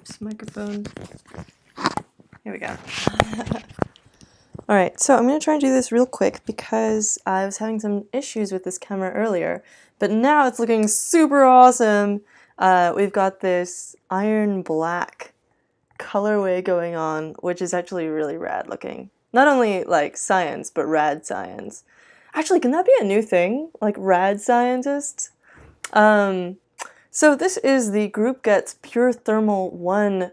Oops, microphone. Here we go. Alright, so I'm going to try and do this real quick because I was having some issues with this camera earlier, but now it's looking super awesome. We've got this iron black colorway going on, which is actually really rad looking. Not only like science, but rad science. Actually, can that be a new thing? Like rad scientist? So this is the GroupGets PureThermal 1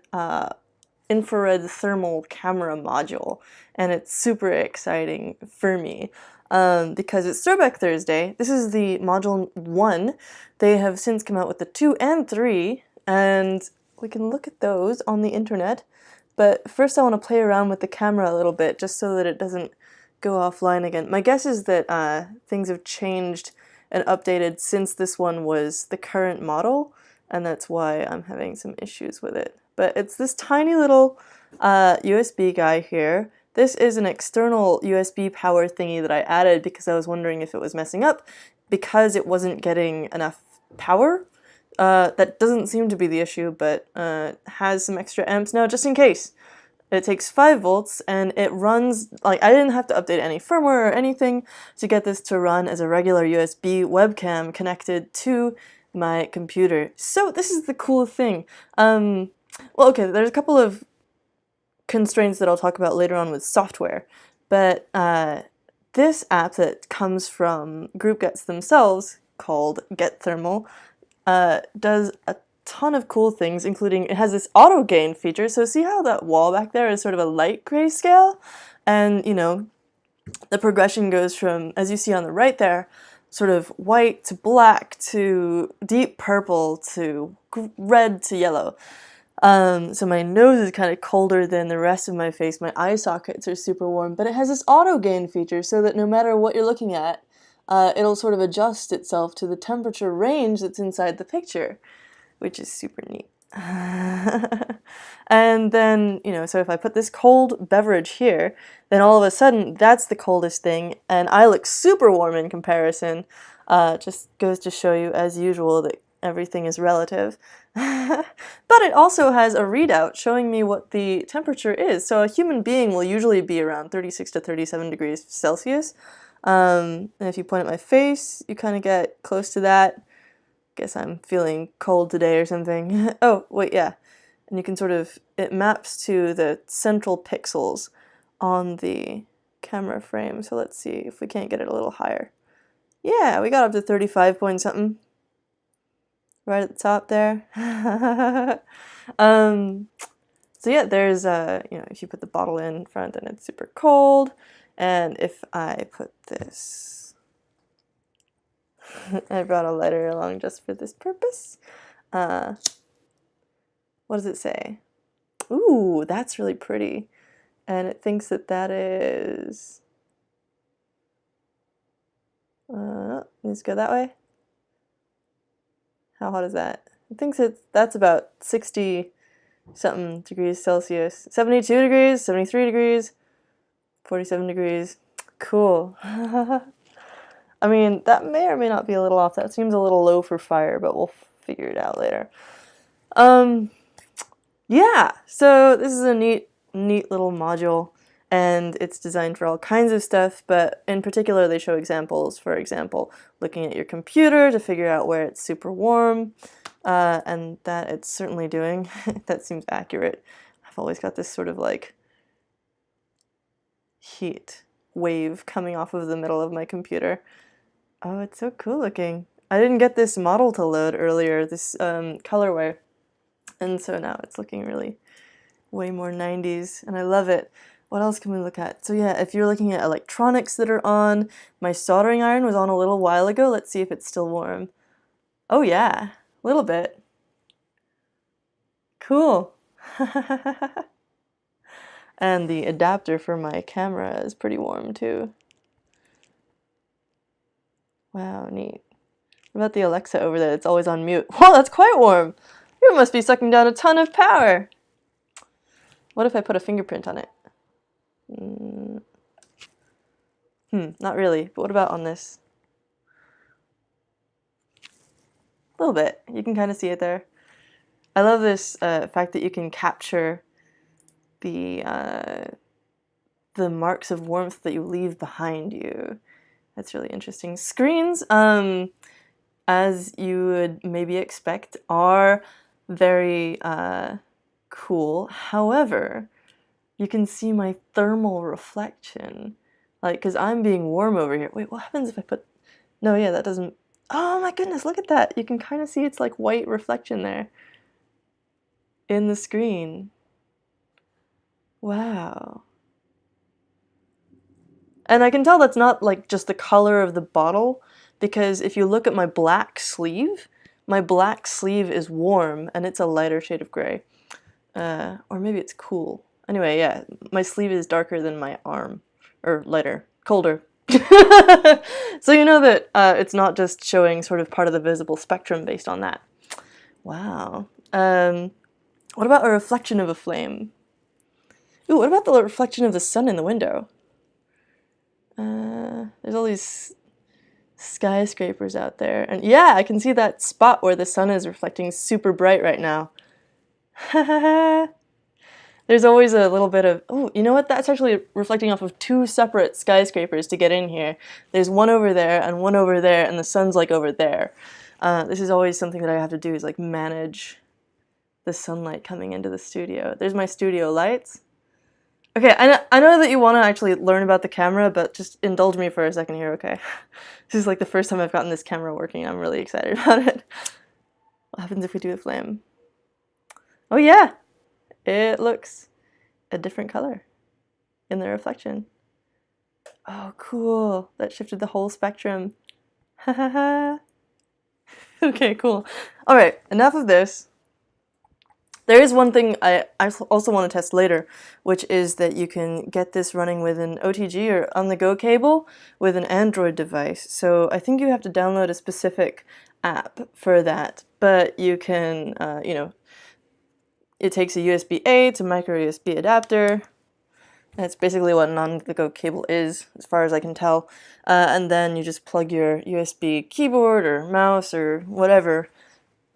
infrared thermal camera module, and it's super exciting for me because it's Throwback Thursday. This is the module 1. They have since come out with the 2 and 3, and we can look at those on the internet. But first I want to play around with the camera a little bit just so that it doesn't go offline again. My guess is that things have changed and updated since this one was the current model, and that's why I'm having some issues with it. But it's this tiny little USB guy here. This is an external USB power thingy that I added because I was wondering if it was messing up because it wasn't getting enough power. That doesn't seem to be the issue, but has some extra amps now just in case. It takes 5 volts and it runs, like, I didn't have to update any firmware or anything to get this to run as a regular USB webcam connected to my computer. So this is the cool thing. Well, okay, there's a couple of constraints that I'll talk about later on with software, but this app that comes from GroupGets themselves, called GetThermal, does a ton of cool things, including it has this auto gain feature. So see how that wall back there is sort of a light grayscale? And, you know, the progression goes from, as you see on the right there, sort of white to black to deep purple to red to yellow. So my nose is kind of colder than the rest of my face. My eye sockets are super warm, but it has this auto gain feature so that no matter what you're looking at, it'll sort of adjust itself to the temperature range that's inside the picture, which is super neat. And then, you know, so if I put this cold beverage here, then all of a sudden that's the coldest thing, and I look super warm in comparison. Just goes to show you, as usual, that everything is relative. But it also has a readout showing me what the temperature is. So a human being will usually be around 36 to 37 degrees Celsius. And if you point at my face, you kind of get close to that. Guess I'm feeling cold today or something. Oh, wait, yeah. And you can sort of, it maps to the central pixels on the camera frame. So let's see if we can't get it a little higher. Yeah, we got up to 35 point something. Right at the top there. So yeah, there's, you know, if you put the bottle in front, then it's super cold. And if I put this, I brought a lighter along just for this purpose. What does it say? Ooh, that's really pretty. And it thinks that that is, let's go that way. How hot is that? It thinks that's about 60 something degrees Celsius. 72 degrees, 73 degrees, 47 degrees. Cool. I mean, that may or may not be a little off. That seems a little low for fire, but we'll figure it out later. Yeah, so this is a neat little module, and it's designed for all kinds of stuff, but in particular they show examples. For example, looking at your computer to figure out where it's super warm, and that it's certainly doing. That seems accurate. I've always got this sort of like heat wave coming off of the middle of my computer. Oh, it's so cool looking. I didn't get this model to load earlier, this colorway, and so now it's looking really way more 90s, and I love it. What else can we look at? So yeah, if you're looking at electronics that are on, my soldering iron was on a little while ago. Let's see if it's still warm. Oh yeah, a little bit. Cool. And the adapter for my camera is pretty warm too. Wow, neat. What about the Alexa over there? It's always on mute. Whoa, that's quite warm. You must be sucking down a ton of power. What if I put a fingerprint on it? Not really, but what about on this? A little bit. You can kind of see it there. I love this fact that you can capture the marks of warmth that you leave behind you. That's really interesting. Screens, as you would maybe expect, are very cool. However, you can see my thermal reflection. Like, because I'm being warm over here. Wait, what happens if I put... No, yeah, that doesn't... Oh my goodness, look at that! You can kind of see it's like white reflection there in the screen. Wow. And I can tell that's not like just the color of the bottle, because if you look at my black sleeve is warm and it's a lighter shade of gray. Or maybe it's cool. Anyway, yeah, my sleeve is darker than my arm. Or lighter. Colder. So you know that it's not just showing sort of part of the visible spectrum based on that. Wow. What about a reflection of a flame? Ooh, what about the reflection of the sun in the window? There's all these skyscrapers out there. And yeah, I can see that spot where the sun is reflecting super bright right now. There's always a little bit of, oh, you know what? That's actually reflecting off of two separate skyscrapers to get in here. There's one over there and one over there, and the sun's like over there. This is always something that I have to do, is like manage the sunlight coming into the studio. There's my studio lights. Okay, I know that you want to actually learn about the camera, but just indulge me for a second here, okay? This is like the first time I've gotten this camera working. I'm really excited about it. What happens if we do a flame? Oh yeah! It looks a different color in the reflection. Oh, cool. That shifted the whole spectrum. Ha ha ha. Okay, cool. Alright, enough of this. There is one thing I also want to test later, which is that you can get this running with an OTG or on-the-go cable with an Android device. So I think you have to download a specific app for that, but you can, you know, it takes a USB-A to micro USB adapter. That's basically what an on-the-go cable is, as far as I can tell. And then you just plug your USB keyboard or mouse or whatever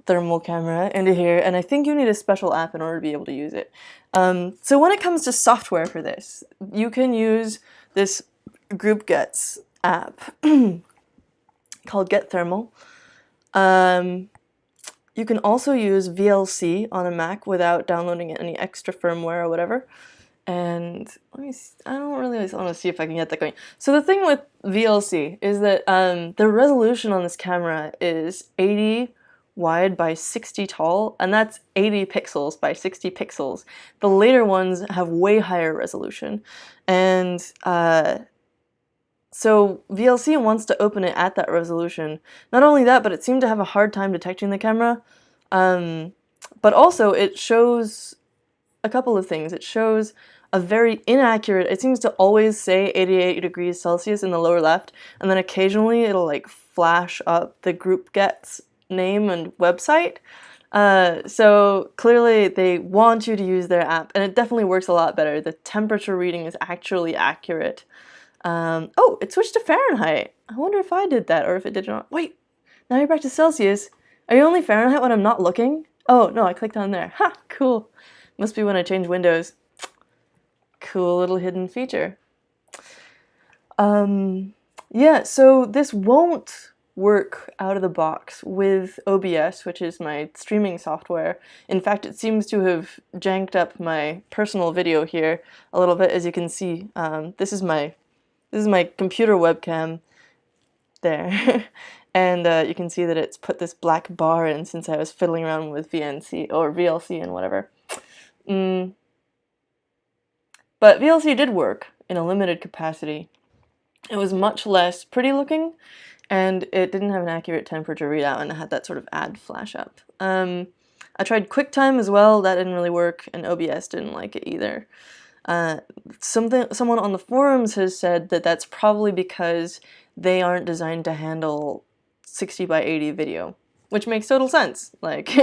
thermal camera into here, and I think you need a special app in order to be able to use it. So when it comes to software for this, you can use this GroupGets app called GetThermal. You can also use VLC on a Mac without downloading any extra firmware or whatever. And let me see, I don't really want to see if I can get that going. So the thing with VLC is that the resolution on this camera is 80 wide by 60 tall, and that's 80 pixels by 60 pixels. The later ones have way higher resolution. And so VLC wants to open it at that resolution. Not only that, but it seemed to have a hard time detecting the camera. But also it shows a couple of things. It shows a very inaccurate, it seems to always say 88 degrees Celsius in the lower left, and then occasionally it'll like flash up the GroupGets name and website. So clearly they want you to use their app, and it definitely works a lot better. The temperature reading is actually accurate. Oh, it switched to Fahrenheit. I wonder if I did that or if it did not. Wait, now you're back to Celsius. Are you only Fahrenheit when I'm not looking? Oh, no, I clicked on there. Ha, cool. Must be when I change Windows. Cool little hidden feature. Yeah, so this won't work out of the box with OBS, which is my streaming software. In fact, it seems to have janked up my personal video here a little bit, as you can see. This is my computer webcam there. And you can see that it's put this black bar in since I was fiddling around with VLC and whatever. But VLC did work in a limited capacity. It was much less pretty looking, and it didn't have an accurate temperature readout, and it had that sort of ad flash up. I tried QuickTime as well. That didn't really work, and OBS didn't like it either. Someone on the forums has said that that's probably because they aren't designed to handle 60 by 80 video, which makes total sense. Like,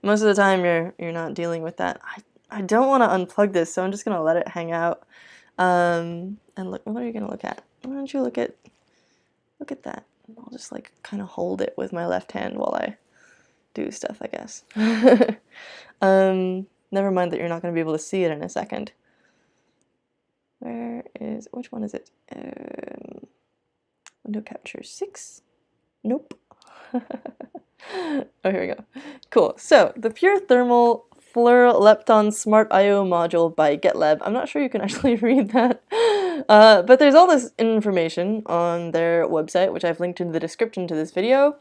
most of the time you're not dealing with that. I don't want to unplug this, so I'm just gonna let it hang out. And look, what are you gonna look at? Why don't you look at that? I'll just like kind of hold it with my left hand while I do stuff, I guess. Never mind that you're not going to be able to see it in a second. Which one is it? Window capture 6? Nope. Oh, here we go. Cool. So, the PureThermal Fleur Lepton Smart I/O module by GitLab. I'm not sure you can actually read that. But there's all this information on their website, which I've linked in the description to this video.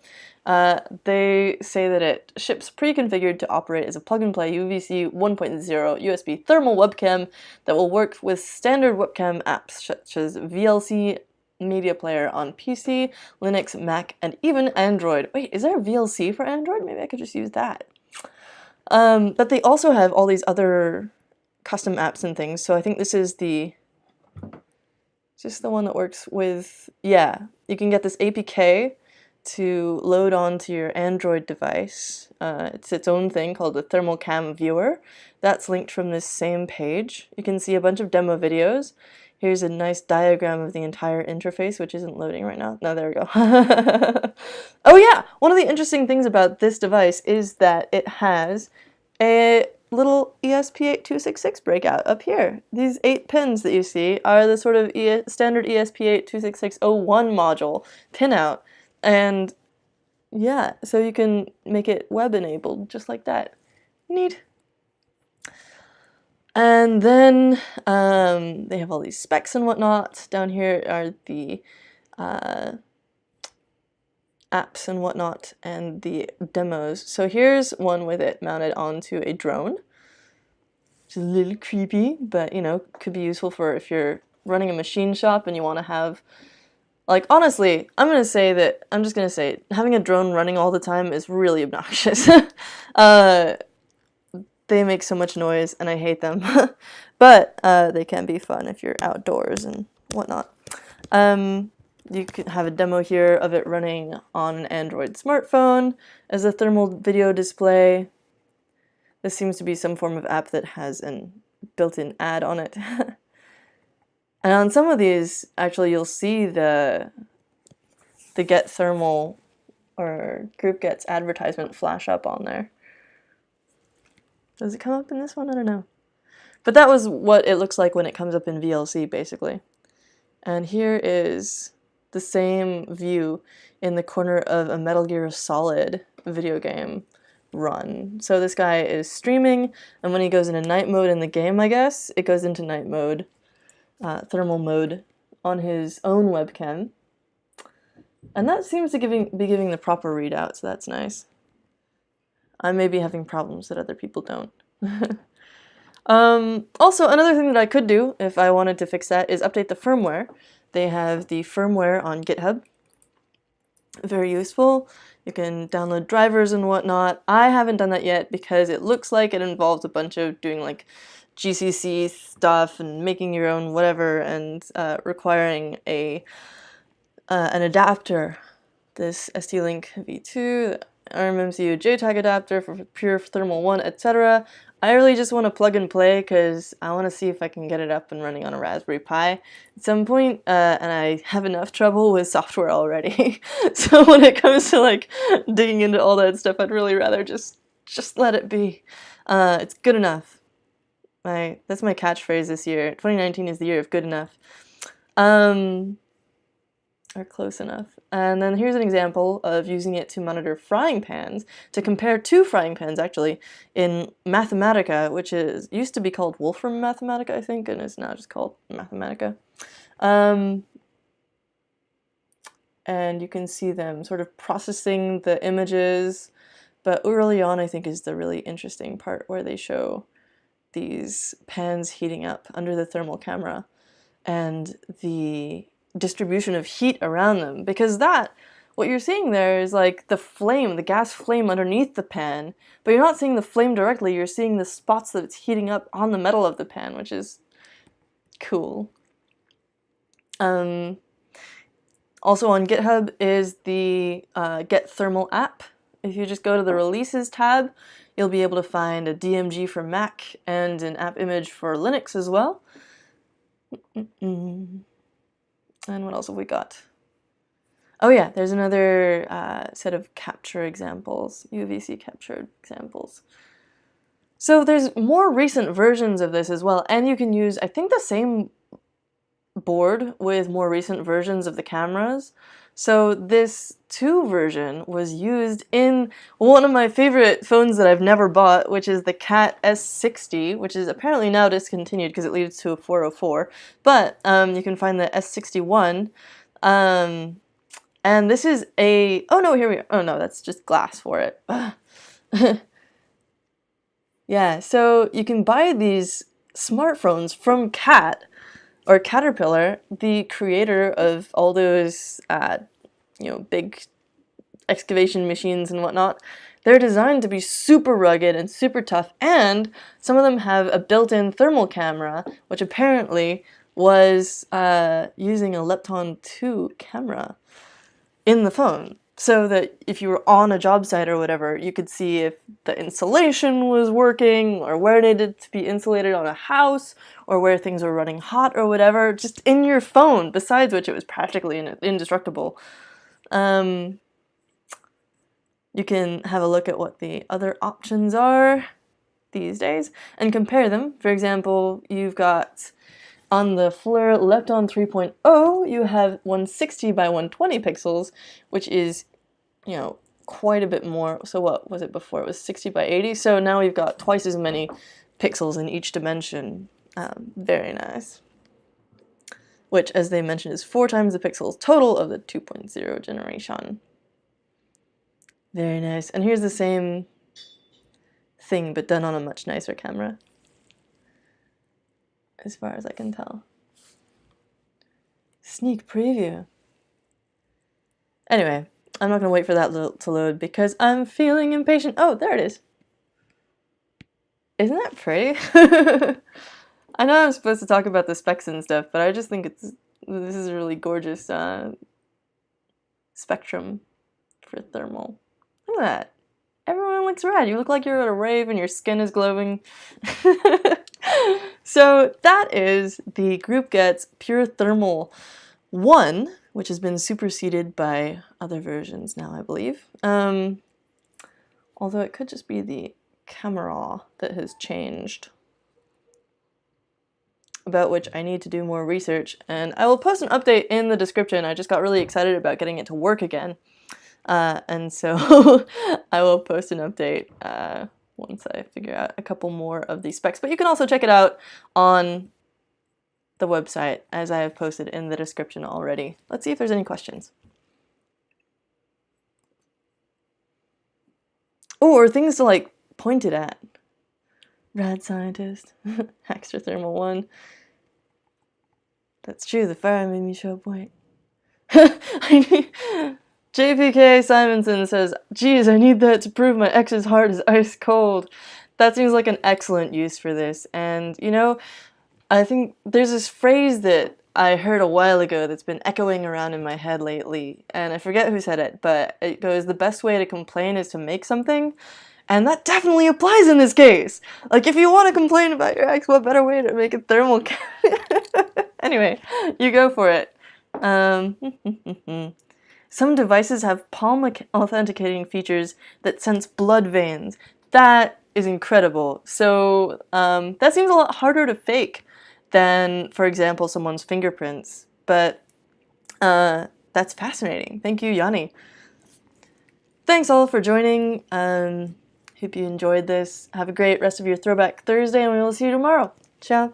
They say that it ships pre-configured to operate as a plug-and-play UVC 1.0 USB thermal webcam that will work with standard webcam apps such as VLC media player on PC, Linux, Mac, and even Android. Wait, is there a VLC for Android? Maybe I could just use that. But they also have all these other custom apps and things, so I think this is just the one that works with, yeah, you can get this APK to load onto your Android device. It's its own thing called the Thermal Cam Viewer. That's linked from this same page. You can see a bunch of demo videos. Here's a nice diagram of the entire interface, which isn't loading right now. No, there we go. Oh yeah, one of the interesting things about this device is that it has a little ESP8266 breakout up here. These 8 pins that you see are the sort of standard ESP826601 module pinout. And yeah, so you can make it web enabled just like that. Neat. And then they have all these specs and whatnot. Down here are the apps and whatnot and the demos. So here's one with it mounted onto a drone, which is a little creepy, but you know, could be useful for if you're running a machine shop and you want to have, like, honestly, I'm just gonna say having a drone running all the time is really obnoxious. They make so much noise and I hate them. But they can be fun if you're outdoors and whatnot. You can have a demo here of it running on an Android smartphone as a thermal video display. This seems to be some form of app that has a built-in ad on it. And on some of these, actually, you'll see the Get Thermal or GroupGets advertisement flash up on there. Does it come up in this one? I don't know. But that was what it looks like when it comes up in VLC, basically. And here is the same view in the corner of a Metal Gear Solid video game run. So this guy is streaming, and when he goes into night mode in the game, I guess, it goes into night mode, thermal mode, on his own webcam. And that seems to be giving the proper readout, so that's nice. I may be having problems that other people don't. Also, another thing that I could do if I wanted to fix that is update the firmware. They have the firmware on GitHub. Very useful. You can download drivers and whatnot. I haven't done that yet because it looks like it involves a bunch of doing like GCC stuff and making your own whatever and requiring an adapter. This ST-Link V2, ARM-MCU JTAG adapter for PureThermal 1, etc. I really just want to plug and play because I want to see if I can get it up and running on a Raspberry Pi at some point, and I have enough trouble with software already. So when it comes to like digging into all that stuff, I'd really rather just let it be. It's good enough. That's my catchphrase this year. 2019 is the year of good enough. Or close enough. And then here's an example of using it to monitor frying pans, to compare two frying pans actually, in Mathematica, which used to be called Wolfram Mathematica, I think, and is now just called Mathematica. And you can see them sort of processing the images, but early on I think is the really interesting part where they show these pans heating up under the thermal camera and the distribution of heat around them, because what you're seeing there is like the gas flame underneath the pan, but you're not seeing the flame directly, you're seeing the spots that it's heating up on the metal of the pan, which is cool. Also on GitHub is the Get Thermal app. If you just go to the Releases tab, you'll be able to find a DMG for Mac and an app image for Linux as well. And what else have we got? Oh yeah, there's another set of capture examples, UVC captured examples. So there's more recent versions of this as well, and you can use, I think, the same board with more recent versions of the cameras. So this 2 version was used in one of my favorite phones that I've never bought, which is the Cat S60, which is apparently now discontinued because it leads to a 404. But you can find the S61. And this is a, oh no, here we are. Oh no, that's just glass for it. Yeah, so you can buy these smartphones from Cat, or Caterpillar, the creator of all those, big excavation machines and whatnot. They're designed to be super rugged and super tough, and some of them have a built-in thermal camera, which apparently was using a Lepton 2 camera in the phone, so that if you were on a job site or whatever, you could see if the insulation was working, or where it needed to be insulated on a house, or where things were running hot or whatever, just in your phone, besides which it was practically indestructible. You can have a look at what the other options are these days and compare them. For example, you've got on the FLIR Lepton 3.0, you have 160 by 120 pixels, which is, quite a bit more. So what was it before? It was 60 by 80. So now we've got twice as many pixels in each dimension. Very nice. Which, as they mentioned, is 4 times the pixels total of the 2.0 generation. Very nice. And here's the same thing, but done on a much nicer camera, as far as I can tell. Sneak preview. Anyway, I'm not going to wait for that to load because I'm feeling impatient. Oh, there it is. Isn't that pretty? I know I'm supposed to talk about the specs and stuff, but I just think this is a really gorgeous spectrum for thermal. Look at that. Everyone looks rad. You look like you're at a rave and your skin is glowing. So that is the GroupGets PureThermal 1, which has been superseded by other versions now, I believe. Although it could just be the camera that has changed, about which I need to do more research. And I will post an update in the description. I just got really excited about getting it to work again. And so I will post an update once I figure out a couple more of these specs. But you can also check it out on the website, as I have posted in the description already. Let's see if there's any questions. Oh, or things to like point it at. Rad scientist. Hackster.io 1. That's true, the fire made me show a point. JPK Simonson says, geez, I need that to prove my ex's heart is ice cold. That seems like an excellent use for this. And, I think there's this phrase that I heard a while ago that's been echoing around in my head lately, and I forget who said it, but it goes, the best way to complain is to make something. And that definitely applies in this case. Like, if you want to complain about your ex, what better way to make a thermal Anyway, you go for it. Some devices have palm authenticating features that sense blood veins. That is incredible. So that seems a lot harder to fake than, for example, someone's fingerprints. But that's fascinating. Thank you, Yanni. Thanks all for joining. Hope you enjoyed this. Have a great rest of your Throwback Thursday, and we will see you tomorrow. Ciao.